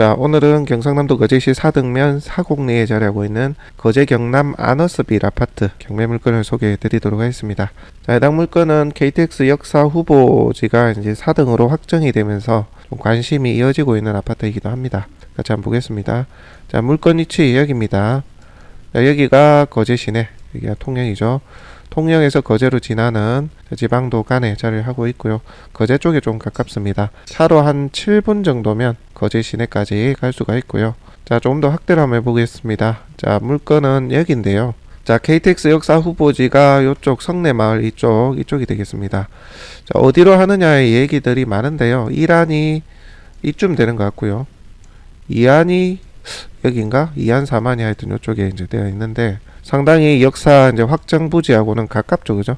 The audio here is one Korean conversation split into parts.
자, 오늘은 경상남도 거제시 사등면 사곡리에 자리하고 있는 거제 경남 아너스빌 아파트 경매 물건을 소개해 드리도록 하겠습니다. 자, 해당 물건은 KTX 역사 후보지가 이제 4등으로 확정이 되면서 좀 관심이 이어지고 있는 아파트이기도 합니다. 같이 한번 보겠습니다. 자, 물건 위치 여기입니다. 자, 여기가 거제 시내, 여기가 통영이죠. 통영에서 거제로 지나는 지방도 간에 자리를 하고 있고요. 거제 쪽에 좀 가깝습니다. 차로 한 7분 정도면 거제 시내까지 갈 수가 있고요. 자, 조금 더 확대를 한번 해보겠습니다. 자, 물건은 여기인데요. 자, KTX 역사 후보지가 이쪽 성내마을 이쪽이 되겠습니다. 자, 어디로 하느냐의 얘기들이 많은데요. 1안이 이쯤 되는 것 같고요. 2안이 여기인가? 2안 3안이 하여튼 이쪽에 이제 되어 있는데 상당히 역사 이제 확정 부지하고는 가깝죠, 그죠?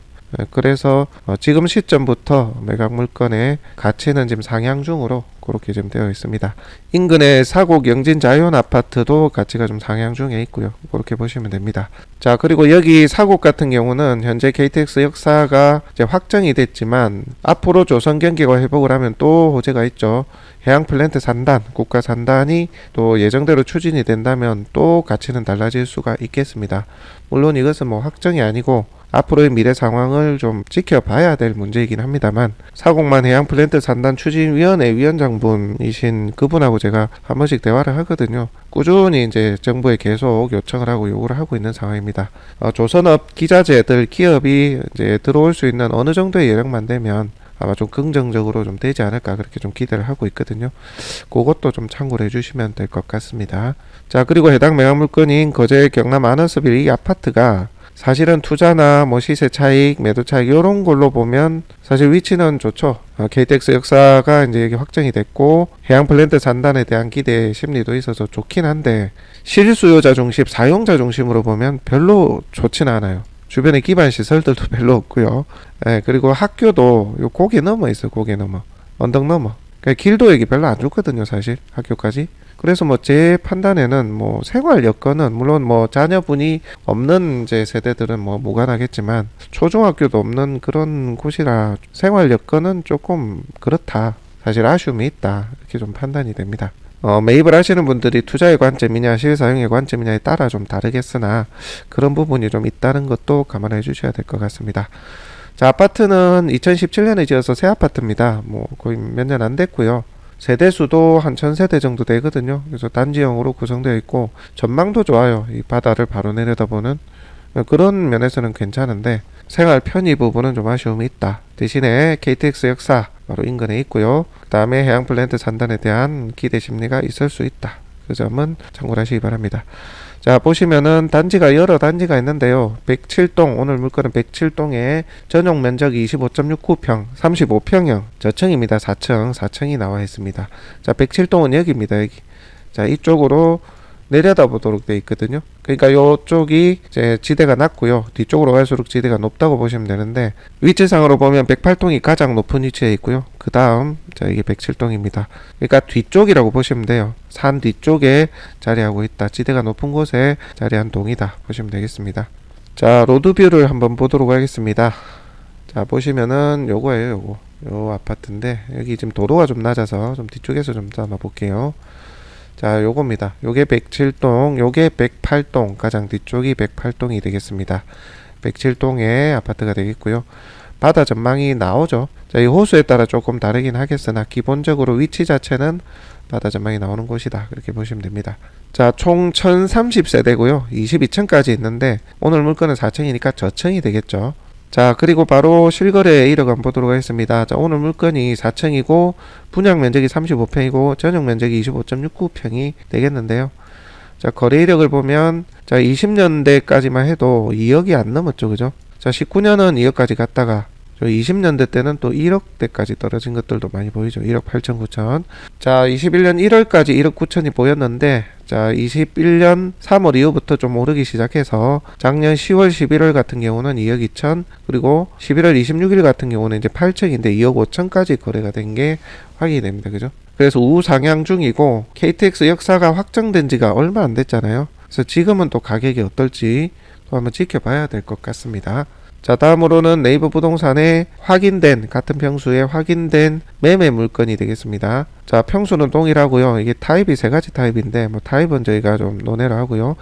그래서 지금 시점부터 매각 물건의 가치는 지금 상향 중으로 그렇게 좀 되어 있습니다. 인근의 사곡 영진 자이온 아파트도 가치가 좀 상향 중에 있고요. 그렇게 보시면 됩니다. 자, 그리고 여기 사곡 같은 경우는 현재 KTX 역사가 이제 확정이 됐지만 앞으로 조선 경기가 회복을 하면 또 호재가 있죠. 해양 플랜트 산단, 국가 산단이 또 예정대로 추진이 된다면 또 가치는 달라질 수가 있겠습니다. 물론 이것은 뭐 확정이 아니고 앞으로의 미래 상황을 좀 지켜봐야 될 문제이긴 합니다만 사곡만 해양 플랜트 산단 추진위원회 위원장분이신 그분하고 제가 한 번씩 대화를 하거든요. 꾸준히 이제 정부에 계속 요청을 하고 요구를 하고 있는 상황입니다. 조선업 기자재들 기업이 이제 들어올 수 있는 어느 정도의 여력만 되면 아마 좀 긍정적으로 좀 되지 않을까 그렇게 좀 기대를 하고 있거든요. 그것도 좀 참고를 해주시면 될 것 같습니다. 자, 그리고 해당 매각 물건인 거제 경남 아너스빌 이 아파트가 사실은 투자나 뭐 시세 차익, 매도 차익 이런 걸로 보면 사실 위치는 좋죠. KTX 역사가 이제 여기 확정이 됐고 해양 플랜트 산단에 대한 기대 심리도 있어서 좋긴 한데 실수요자 중심, 사용자 중심으로 보면 별로 좋지는 않아요. 주변에 기반 시설들도 별로 없고요. 그리고 학교도 요 고개 넘어 있어요. 고개 넘어. 언덕 넘어. 그러니까 길도 여기 별로 안 좋거든요. 사실 학교까지. 그래서 뭐 제 판단에는 뭐 생활 여건은 물론 뭐 자녀분이 없는 이제 세대들은 뭐 무관하겠지만 초중학교도 없는 그런 곳이라 생활 여건은 조금 그렇다. 사실 아쉬움이 있다. 이렇게 좀 판단이 됩니다. 매입을 하시는 분들이 투자의 관점이냐 실사용의 관점이냐에 따라 좀 다르겠으나 그런 부분이 좀 있다는 것도 감안해 주셔야 될 것 같습니다. 자, 아파트는 2017년에 지어서 새 아파트입니다. 뭐 거의 몇 년 안 됐고요. 세대수도 한 1000세대 정도 되거든요. 그래서 단지형으로 구성되어 있고 전망도 좋아요. 이 바다를 바로 내려다보는 그런 면에서는 괜찮은데 생활 편의 부분은 좀 아쉬움이 있다. 대신에 KTX 역사 바로 인근에 있고요. 그 다음에 해양 플랜트 산단에 대한 기대 심리가 있을 수 있다. 그 점은 참고를 하시기 바랍니다. 자, 보시면은 단지가 여러 단지가 있는데요. 107동, 오늘 물건은 107동에 전용 면적이 25.69평, 35평형, 저층입니다. 4층이 나와 있습니다. 자, 107동은 여기입니다. 여기. 자, 이쪽으로 내려다 보도록 되어 있거든요. 그러니까 이쪽이 이제 지대가 낮고요. 뒤쪽으로 갈수록 지대가 높다고 보시면 되는데 위치상으로 보면 108동이 가장 높은 위치에 있고요. 그 다음 자, 이게 107동입니다. 그러니까 뒤쪽이라고 보시면 돼요. 산 뒤쪽에 자리하고 있다. 지대가 높은 곳에 자리한 동이다 보시면 되겠습니다. 자, 로드뷰를 한번 보도록 하겠습니다. 자, 보시면은 요거예요. 요 아파트인데 여기 지금 도로가 좀 낮아서 좀 뒤쪽에서 좀 담아 볼게요. 자, 요겁니다. 요게 107동, 요게 108동, 가장 뒤쪽이 108동이 되겠습니다. 107동의 아파트가 되겠고요. 바다 전망이 나오죠. 자, 이 호수에 따라 조금 다르긴 하겠으나 기본적으로 위치 자체는 바다 전망이 나오는 곳이다. 그렇게 보시면 됩니다. 자, 총 1030세대고요. 22층까지 있는데 오늘 물건은 4층이니까 저층이 되겠죠. 자, 그리고 바로 실거래 이력 한번 보도록 하겠습니다. 자, 오늘 물건이 4층이고 분양 면적이 35평이고 전용 면적이 25.69평이 되겠는데요. 자, 거래 이력을 보면 자, 20년대까지만 해도 2억이 안 넘었죠. 그죠? 자, 19년은 2억까지 갔다가 20년대 때는 또 1억대까지 떨어진 것들도 많이 보이죠. 1억 8천 9천. 자, 21년 1월까지 1억 9천이 보였는데 자, 21년 3월 이후부터 좀 오르기 시작해서 작년 10월 11월 같은 경우는 2억 2천, 그리고 11월 26일 같은 경우는 이제 8층인데 2억 5천까지 거래가 된 게 확인이 됩니다. 그죠? 그래서 우상향 중이고 KTX 역사가 확정된 지가 얼마 안 됐잖아요. 그래서 지금은 또 가격이 어떨지 또 한번 지켜봐야 될 것 같습니다. 자, 다음으로는 네이버 부동산에 확인된, 같은 평수에 확인된 매매 물건이 되겠습니다. 자, 평수는 동일하고요. 이게 타입이 세 가지 타입인데, 뭐 타입은 저희가 좀 논의를 하고요.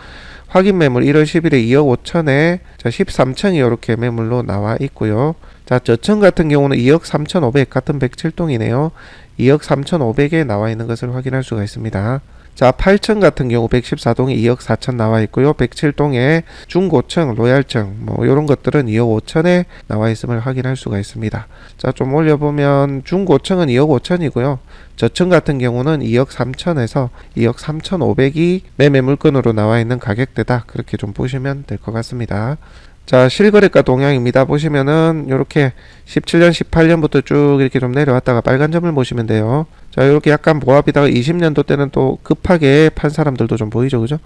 확인 매물 1월 10일에 2억 5천에 자, 13층이 이렇게 매물로 나와 있고요. 자, 저층 같은 경우는 2억 3,500, 같은 107동이네요. 2억 3,500에 나와 있는 것을 확인할 수가 있습니다. 자, 8층 같은 경우 114동에 2억 4천 나와 있고요. 107동에 중고층, 로얄층 뭐 이런 것들은 2억 5천에 나와 있음을 확인할 수가 있습니다. 자, 좀 올려보면 중고층은 2억 5천이고요. 저층 같은 경우는 2억 3천에서 2억 3,500이 매매 물건으로 나와 있는 가격대다. 그렇게 좀 보시면 될 것 같습니다. 자, 실거래가 동향입니다. 보시면은 이렇게 17년, 18년부터 쭉 이렇게 좀 내려왔다가 빨간 점을 보시면 돼요. 자, 이렇게 약간 보합이다가 20년도 때는 또 급하게 판 사람들도 좀 보이죠, 그죠?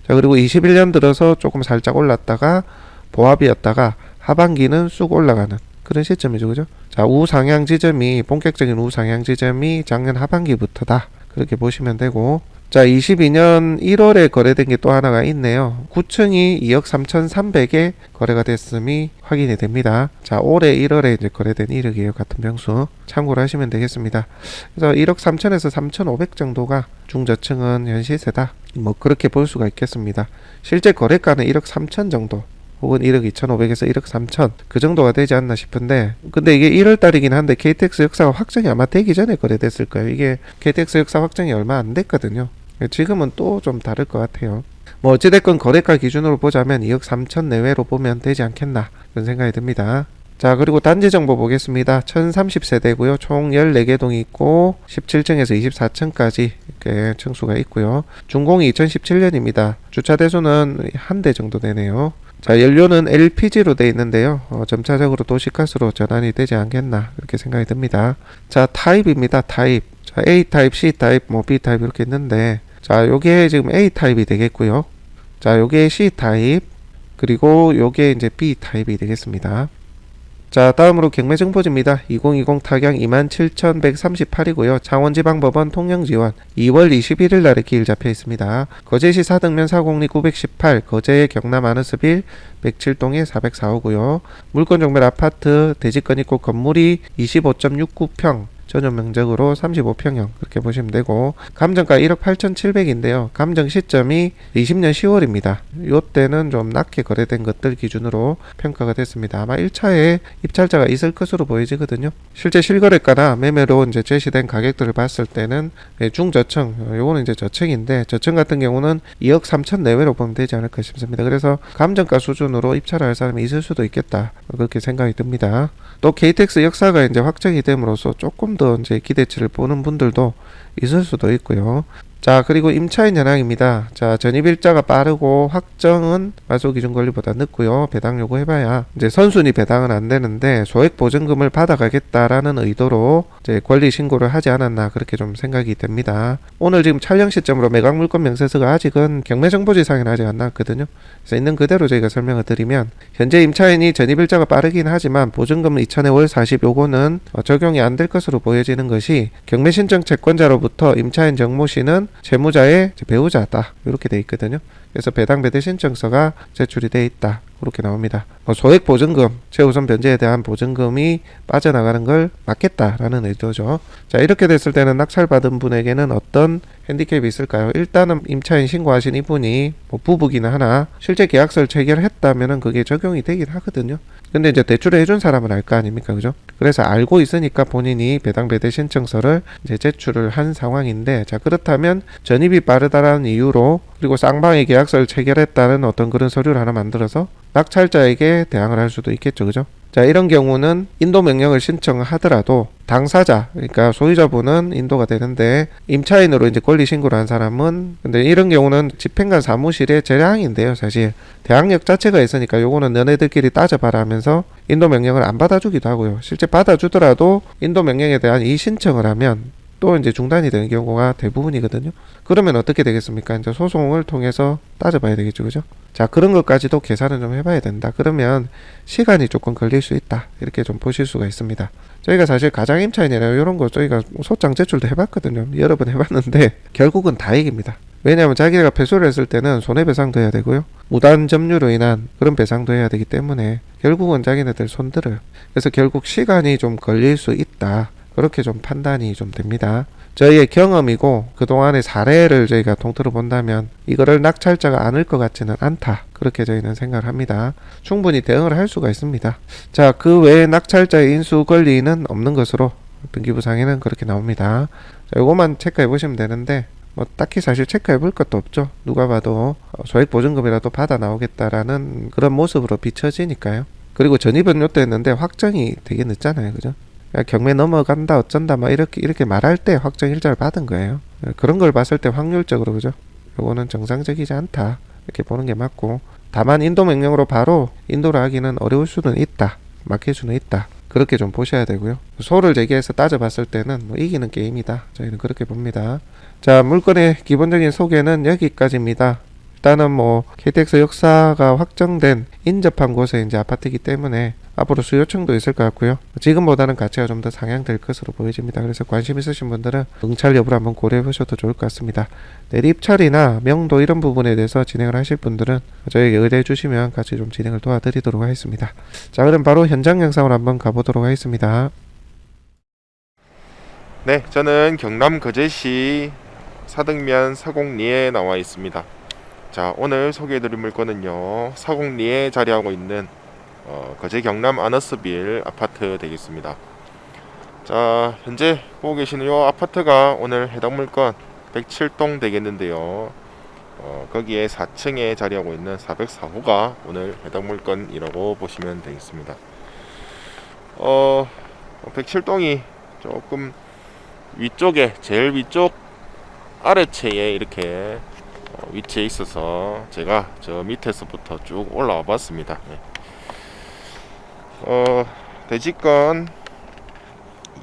자, 그리고 21년 들어서 조금 살짝 올랐다가 보합이었다가 하반기는 쑥 올라가는 그런 시점이죠, 그죠? 자, 우상향 지점이, 본격적인 우상향 지점이 작년 하반기부터다. 그렇게 보시면 되고, 자, 22년 1월에 거래된 게 또 하나가 있네요. 9층이 2억 3,300에 거래가 됐음이 확인이 됩니다. 자, 올해 1월에 이제 거래된 이력이에요. 같은 평수. 참고를 하시면 되겠습니다. 그래서 1억 3천에서 3,500 정도가 중저층은 현 시세다. 뭐 그렇게 볼 수가 있겠습니다. 실제 거래가는 1억 3천 정도. 혹은 1억 2,500에서 1억 3천 그 정도가 되지 않나 싶은데, 근데 이게 1월 달이긴 한데 KTX 역사가 확정이 아마 되기 전에 거래됐을 거예요. 이게 KTX 역사 확정이 얼마 안 됐거든요. 지금은 또 좀 다를 것 같아요. 뭐 어찌됐건 거래가 기준으로 보자면 2억 3천 내외로 보면 되지 않겠나 그런 생각이 듭니다. 자, 그리고 단지 정보 보겠습니다. 1030세대고요. 총 14개 동이 있고 17층에서 24층까지 이렇게 층수가 있고요. 준공이 2017년입니다. 주차 대수는 한 대 정도 되네요. 자, 연료는 LPG로 되어 있는데요. 점차적으로 도시가스로 전환이 되지 않겠나 그렇게 생각이 듭니다. 자, 타입입니다. 타입. 자, A타입, C타입, 뭐 B타입 이렇게 있는데, 자, 요게 지금 A타입이 되겠고요. 자, 요게 C타입, 그리고 요게 이제 B타입이 되겠습니다. 자, 다음으로 경매정보지입니다. 2020 타경 27,138이고요. 창원지방법원 통영지원 2월 21일 날에 기일 잡혀 있습니다. 거제시 사등면 402 918, 거제 경남 아너스빌 107동에 404호고요. 물건 종별 아파트, 대지권 있고 건물이 25.69평, 전용 면적으로 35평형 그렇게 보시면 되고, 감정가 1억 8,700인데요. 감정 시점이 20년 10월입니다. 이때는 좀 낮게 거래된 것들 기준으로 평가가 됐습니다. 아마 1차에 입찰자가 있을 것으로 보여지거든요. 실제 실거래가나 매매로 이제 제시된 가격들을 봤을 때는 중저층, 요거는 이제 저층인데, 저층 같은 경우는 2억 3천 내외로 보면 되지 않을까 싶습니다. 그래서 감정가 수준으로 입찰할 사람이 있을 수도 있겠다 그렇게 생각이 듭니다. 또 KTX 역사가 이제 확정이 됨으로써 조금 더 이제 기대치를 보는 분들도 있을 수도 있고요. 자, 그리고 임차인 현황입니다. 자, 전입일자가 빠르고 확정은 말소기준 권리보다 늦고요. 배당 요구해봐야 이제 선순위 배당은 안 되는데 소액 보증금을 받아가겠다라는 의도로 이제 권리 신고를 하지 않았나 그렇게 좀 생각이 됩니다. 오늘 지금 촬영 시점으로 매각 물건 명세서가 아직은 경매정보지상에는 아직 안 나왔거든요. 그래서 있는 그대로 저희가 설명을 드리면, 현재 임차인이 전입일자가 빠르긴 하지만 보증금은 2000에 월 40 요거는 적용이 안 될 것으로 보여지는 것이, 경매신청 채권자로부터 임차인 정모 씨는 채무자의 배우자다 이렇게 돼 있거든요. 그래서 배당 배대 신청서가 제출이 돼 있다 그렇게 나옵니다. 소액 보증금, 최우선 변제에 대한 보증금이 빠져나가는 걸 막겠다라는 의도죠. 자, 이렇게 됐을 때는 낙찰받은 분에게는 어떤 핸디캡이 있을까요? 일단은 임차인 신고하신 이분이 뭐 부부기나 하나 실제 계약서를 체결했다면은 그게 적용이 되긴 하거든요. 근데 이제 대출을 해준 사람은 알 거 아닙니까, 그죠? 그래서 알고 있으니까 본인이 배당 배대 신청서를 이제 제출을 한 상황인데, 자, 그렇다면 전입이 빠르다라는 이유로, 그리고 쌍방의 계약서를 체결했다는 어떤 그런 서류를 하나 만들어서 낙찰자에게 대항을 할 수도 있겠죠, 그죠? 자, 이런 경우는 인도 명령을 신청하더라도 당사자, 그러니까 소유자분은 인도가 되는데 임차인으로 이제 권리 신고를 한 사람은, 근데 이런 경우는 집행관 사무실의 재량인데요. 사실 대항력 자체가 있으니까 요거는 너네들끼리 따져봐라 하면서 인도 명령을 안 받아주기도 하고요. 실제 받아주더라도 인도 명령에 대한 이의신청을 하면 또 이제 중단이 되는 경우가 대부분이거든요. 그러면 어떻게 되겠습니까? 이제 소송을 통해서 따져봐야 되겠죠, 그죠? 자, 그런 것까지도 계산을 좀 해봐야 된다. 그러면 시간이 조금 걸릴 수 있다. 이렇게 좀 보실 수가 있습니다. 저희가 사실 가장임차인이나 이런 거 저희가 소장 제출도 해봤거든요. 여러 번 해봤는데 결국은 다 이깁니다. 왜냐하면 자기가 패소를 했을 때는 손해배상도 해야 되고요. 무단 점유로 인한 그런 배상도 해야 되기 때문에 결국은 자기네들 손들어요. 그래서 결국 시간이 좀 걸릴 수 있다. 그렇게 좀 판단이 좀 됩니다. 저희의 경험이고 그동안의 사례를 저희가 통틀어 본다면 이거를 낙찰자가 안을 것 같지는 않다. 그렇게 저희는 생각을 합니다. 충분히 대응을 할 수가 있습니다. 자, 그 외에 낙찰자의 인수 권리는 없는 것으로 등기부상에는 그렇게 나옵니다. 자, 요것만 체크해 보시면 되는데 뭐 딱히 사실 체크해 볼 것도 없죠. 누가 봐도 소액보증금이라도 받아 나오겠다라는 그런 모습으로 비춰지니까요. 그리고 전입은 요때 했는데 확정이 되게 늦잖아요. 그죠? 경매 넘어간다 어쩐다 막 이렇게 말할 때 확정 일자를 받은 거예요. 그런 걸 봤을 때 확률적으로 그죠? 요거는 정상적이지 않다. 이렇게 보는 게 맞고, 다만 인도 명령으로 바로 인도를 하기는 어려울 수는 있다. 막힐 수는 있다. 그렇게 좀 보셔야 되고요. 소를 제기해서 따져봤을 때는 뭐 이기는 게임이다. 저희는 그렇게 봅니다. 자, 물건의 기본적인 소개는 여기까지입니다. 일단은 뭐 KTX 역사가 확정된 인접한 곳에 이제 아파트이기 때문에 앞으로 수요층도 있을 것 같고요. 지금보다는 가치가 좀 더 상향될 것으로 보여집니다. 그래서 관심 있으신 분들은 응찰 여부를 한번 고려해 보셔도 좋을 것 같습니다. 내립 처리나 명도 이런 부분에 대해서 진행을 하실 분들은 저에게 의뢰해 주시면 같이 좀 진행을 도와드리도록 하겠습니다. 자, 그럼 바로 현장 영상으로 한번 가보도록 하겠습니다. 네, 저는 경남 거제시 사등면 사곡리에 나와 있습니다. 자, 오늘 소개해드릴 물건은요, 사곡리에 자리하고 있는 거제 경남 아너스빌 아파트 되겠습니다. 자, 현재 보고 계시는 이 아파트가 오늘 해당 물건 107동 되겠는데요. 거기에 4층에 자리하고 있는 404호가 오늘 해당 물건이라고 보시면 되겠습니다. 107동이 조금 위쪽에, 제일 위쪽 아래채에 이렇게 위치해 있어서 제가 저 밑에서부터 쭉 올라와 봤습니다. 대지권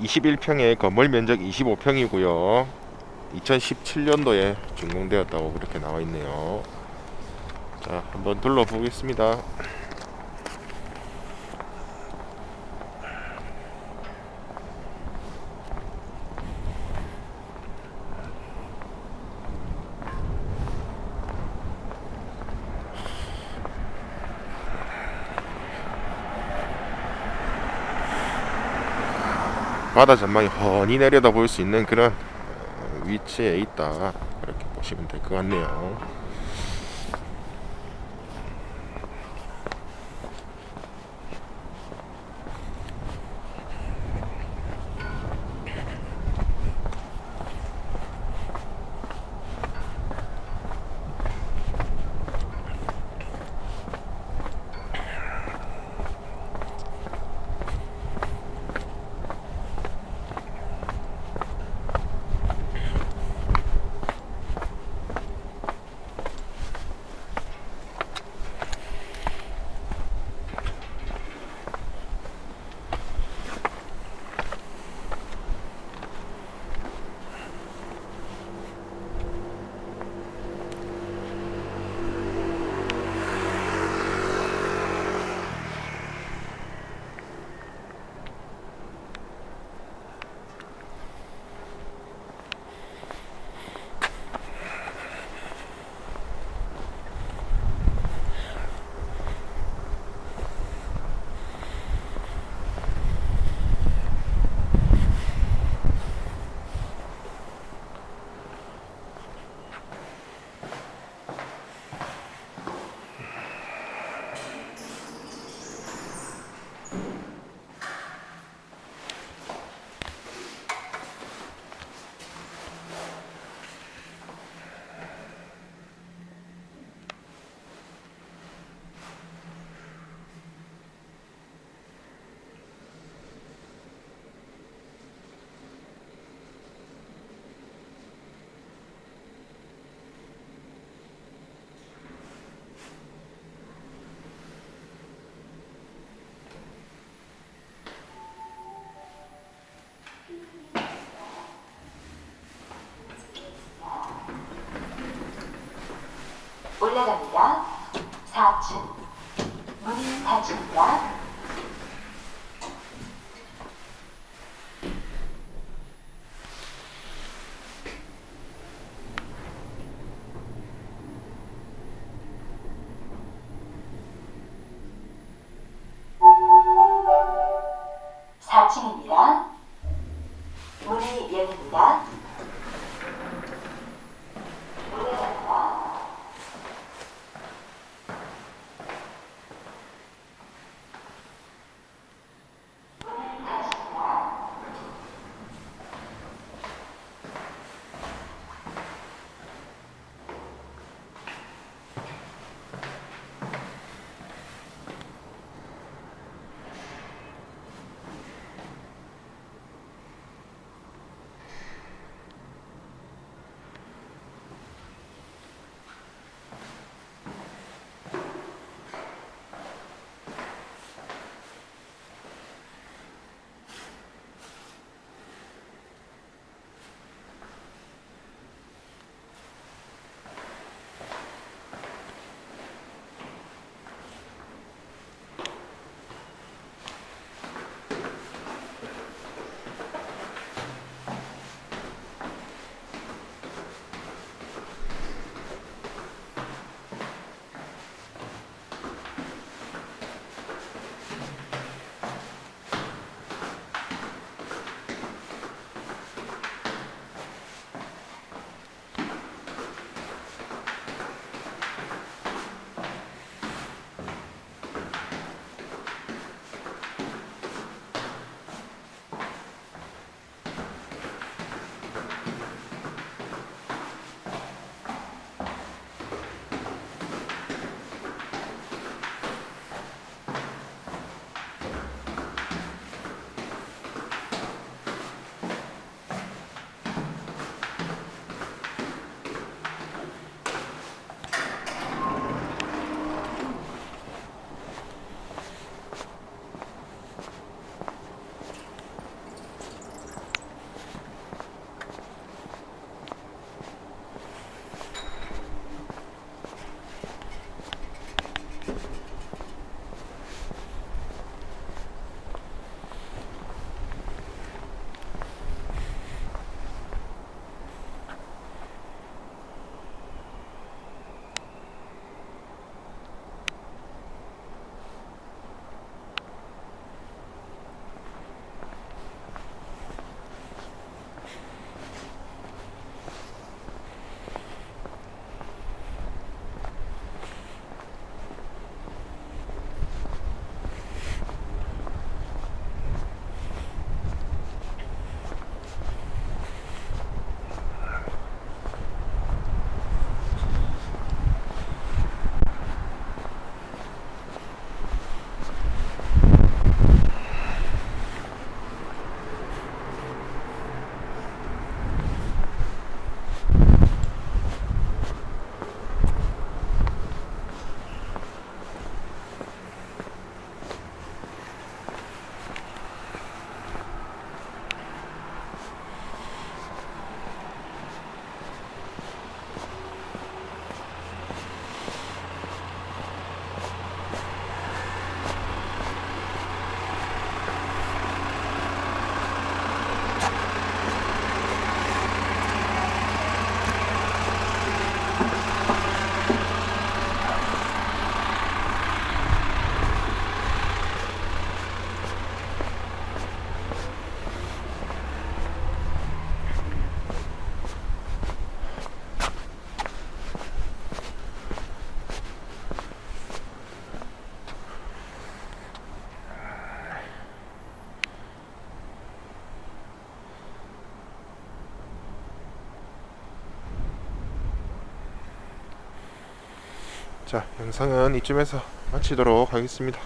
21평에 건물 면적 25평이고요 2017년도에 준공되었다고 그렇게 나와 있네요. 자, 한번 둘러보겠습니다. 바다 전망이 훤히 내려다 볼 수 있는 그런 위치에 있다, 이렇게 보시면 될 것 같네요. 올라갑니다. 4층 문이 닫힙니다. 자, 영상은 이쯤에서 마치도록 하겠습니다.